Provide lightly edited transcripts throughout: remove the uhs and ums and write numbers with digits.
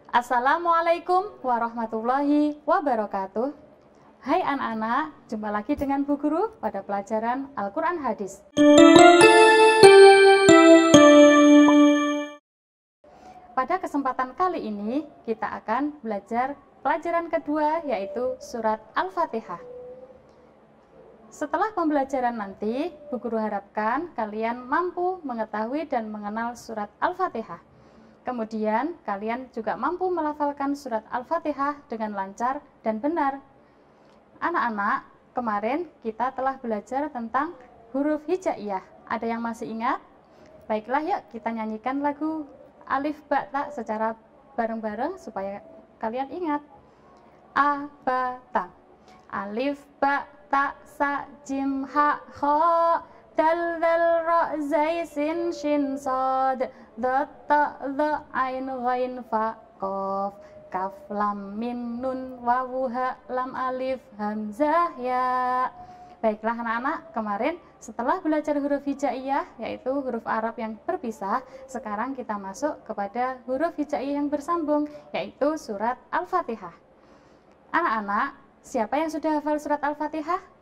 Assalamualaikum warahmatullahi wabarakatuh. Hai anak-anak, jumpa lagi dengan Bu Guru pada pelajaran Al-Quran Hadis. Pada kesempatan kali ini, kita akan belajar pelajaran kedua, yaitu surat Al-Fatihah. Setelah pembelajaran nanti, Bu Guru harapkan kalian mampu mengetahui dan mengenal surat Al-Fatihah. Kemudian, kalian juga mampu melafalkan surat Al-Fatihah dengan lancar dan benar. Anak-anak, kemarin kita telah belajar tentang huruf hijaiyah. Ada yang masih ingat? Baiklah, yuk kita nyanyikan lagu Alif Ba Ta secara bareng-bareng supaya kalian ingat. A, Ba, Ta. Alif, Ba, Ta, Sa, Jim, Ha, Kha, Dal, Dal, Ra, Zai, Sin, Shin, Sod, Dot, Ta, Dha, Ain, Ghain, Fa, Qaf, Kaf, Lam, Min, Nun, Wawu, Ha, Lam, Alif, Hamzah, Ya. Baiklah anak-anak, kemarin setelah belajar huruf hijaiyah, yaitu huruf Arab yang berpisah, sekarang kita masuk kepada huruf hijaiyah yang bersambung, yaitu surat Al-Fatihah. Anak-anak, siapa yang sudah hafal surat Al-Fatihah?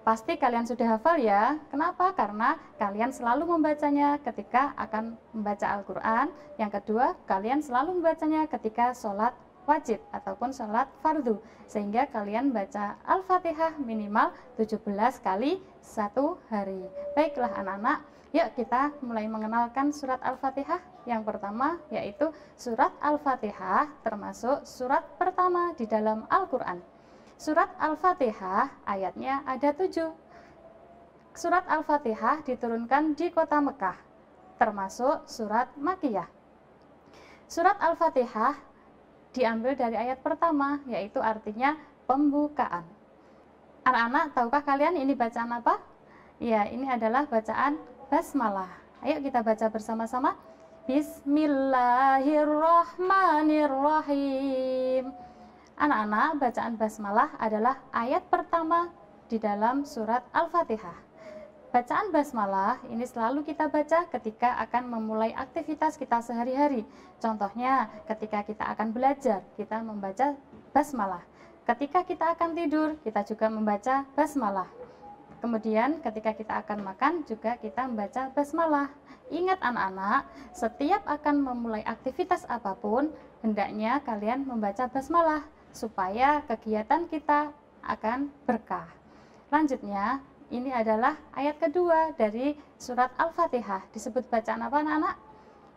Pasti kalian sudah hafal ya. Kenapa? Karena kalian selalu membacanya ketika akan membaca Al-Quran. Yang kedua, kalian selalu membacanya ketika sholat wajib ataupun sholat fardu. Sehingga kalian baca Al-Fatihah minimal 17 kali satu hari. Baiklah anak-anak, yuk kita mulai mengenalkan surat Al-Fatihah. Yang pertama yaitu surat Al-Fatihah termasuk surat pertama di dalam Al-Quran. Surat Al-Fatihah ayatnya ada 7. Surat Al-Fatihah diturunkan di kota Mekah, termasuk surat Makkiyah. Surat Al-Fatihah diambil dari ayat pertama, yaitu artinya pembukaan. Anak-anak, tahukah kalian ini bacaan apa? Ya, ini adalah bacaan basmalah. Ayo kita baca bersama-sama. Bismillahirrahmanirrahim. Anak-anak, bacaan basmalah adalah ayat pertama di dalam surat Al-Fatihah. Bacaan basmalah ini selalu kita baca ketika akan memulai aktivitas kita sehari-hari. Contohnya, ketika kita akan belajar, kita membaca basmalah. Ketika kita akan tidur, kita juga membaca basmalah. Kemudian, ketika kita akan makan, juga kita membaca basmalah. Ingat anak-anak, setiap akan memulai aktivitas apapun, hendaknya kalian membaca basmalah, supaya kegiatan kita akan berkah. Lanjutnya, ini adalah ayat kedua dari surat Al-Fatihah. Disebut bacaan apa anak-anak?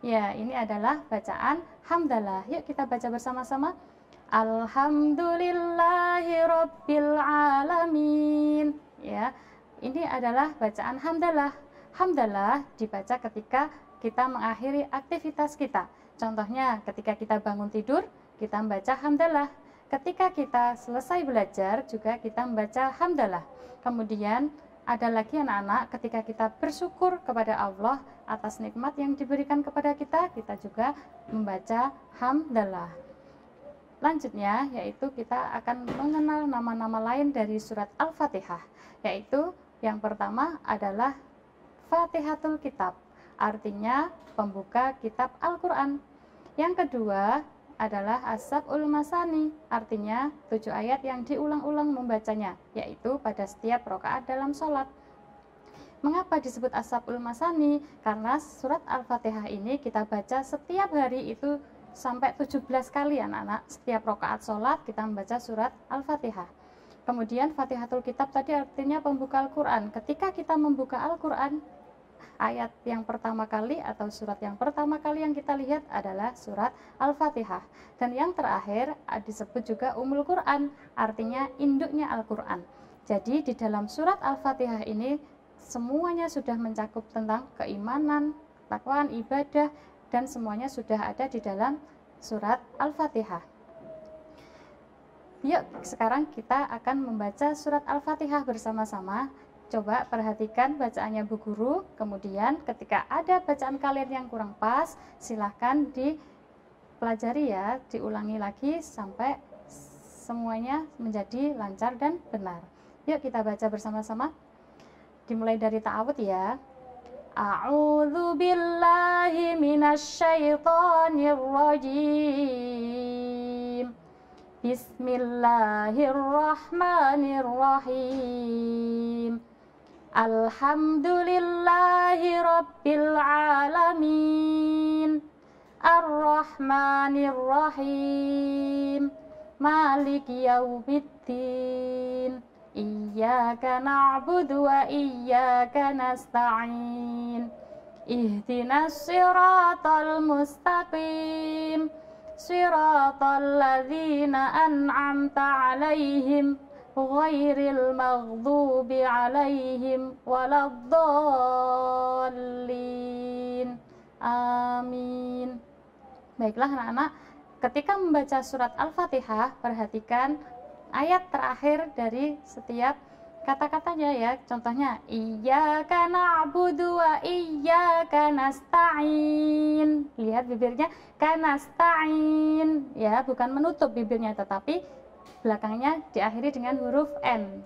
Ya, ini adalah bacaan hamdalah. Yuk kita baca bersama-sama. Alhamdulillahirabbil alamin. Ya, ini adalah bacaan hamdalah. Hamdalah dibaca ketika kita mengakhiri aktivitas kita. Contohnya, ketika kita bangun tidur, kita membaca hamdalah. Ketika kita selesai belajar, juga kita membaca hamdalah. Kemudian ada lagi anak-anak, ketika kita bersyukur kepada Allah atas nikmat yang diberikan kepada kita, kita juga membaca hamdalah. Lanjutnya, yaitu kita akan mengenal nama-nama lain dari surat Al-Fatihah, yaitu yang pertama adalah Fatihatul Kitab, artinya pembuka kitab Al-Quran. Yang kedua adalah As-Sab'ul Masani, artinya 7 ayat yang diulang-ulang membacanya, yaitu pada setiap rakaat dalam sholat. Mengapa disebut As-Sab'ul Masani? Karena surat Al-Fatihah ini kita baca setiap hari itu sampai 17 kali anak-anak. Setiap rakaat sholat kita membaca surat Al-Fatihah. Kemudian Fatihatul Kitab tadi artinya pembuka Al-Quran. Ketika kita membuka Al-Quran, ayat yang pertama kali atau surat yang pertama kali yang kita lihat adalah surat Al-Fatihah. Dan yang terakhir disebut juga Ummul Quran, artinya induknya Al-Quran. Jadi di dalam surat Al-Fatihah ini semuanya sudah mencakup tentang keimanan, ketakwaan, ibadah, dan semuanya sudah ada di dalam surat Al-Fatihah. Yuk sekarang kita akan membaca surat Al-Fatihah bersama-sama. Coba perhatikan bacaannya Bu Guru, kemudian ketika ada bacaan kalian yang kurang pas, silahkan dipelajari ya, diulangi lagi sampai semuanya menjadi lancar dan benar. Yuk kita baca bersama-sama. Dimulai dari ta'awud ya. A'udzu billahi minasy syaithanir rajim. Bismillahirrahmanirrahim. Alhamdulillahi rabbil alamin. Ar-Rahmanir-Rahim. Maliki yaumiddin. Iyyaka na'budu wa iyyaka nasta'in. Ihdinas siratal mustaqim. Siratal ladzina an'amta 'alaihim ghairil maghdubi 'alaihim waladdallin. Amin. Baiklah anak-anak, ketika membaca surat Al-Fatihah, perhatikan ayat terakhir dari setiap kata-katanya ya. Contohnya, iyyaka na'budu wa iyyaka nasta'in. Lihat bibirnya, kanasta'in ya, bukan menutup bibirnya tetapi belakangnya diakhiri dengan huruf N.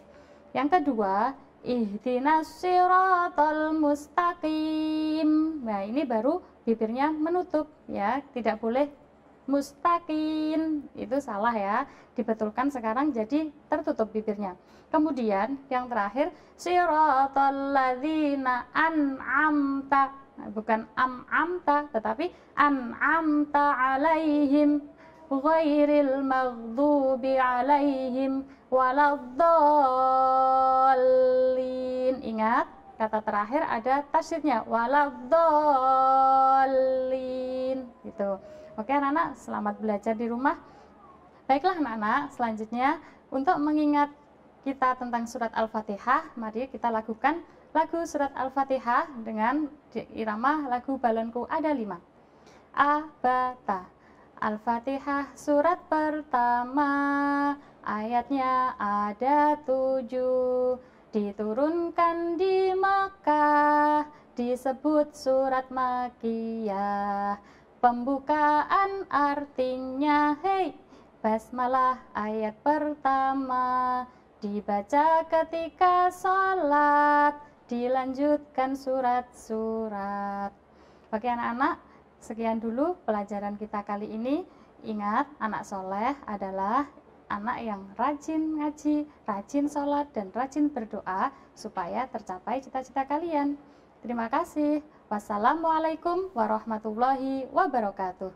Yang kedua, ihdinas siratal mustaqim. Nah, ini baru bibirnya menutup ya, tidak boleh mustaqim, itu salah ya, dibetulkan sekarang jadi tertutup bibirnya. Kemudian yang terakhir, siratal ladzina an'amta, bukan am'amta tetapi an'amta 'alaihim ghairil maghdubi 'alaihim waladdallin. Ingat, kata terakhir ada tasydidnya, waladdallin gitu. Oke anak-anak, selamat belajar di rumah. Baiklah anak-anak, selanjutnya untuk mengingat kita tentang surat Al-Fatihah, mari kita lakukan lagu surat Al-Fatihah dengan irama lagu balonku ada 5. A, ba, ta. Al-Fatihah surat pertama, ayatnya ada 7, diturunkan di Makkah, disebut surat Makkiyah. Pembukaan artinya hei, basmalah ayat pertama, dibaca ketika sholat, dilanjutkan surat-surat. Oke anak-anak, sekian dulu pelajaran kita kali ini. Ingat, anak soleh adalah anak yang rajin ngaji, rajin sholat, dan rajin berdoa supaya tercapai cita-cita kalian. Terima kasih. Wassalamualaikum warahmatullahi wabarakatuh.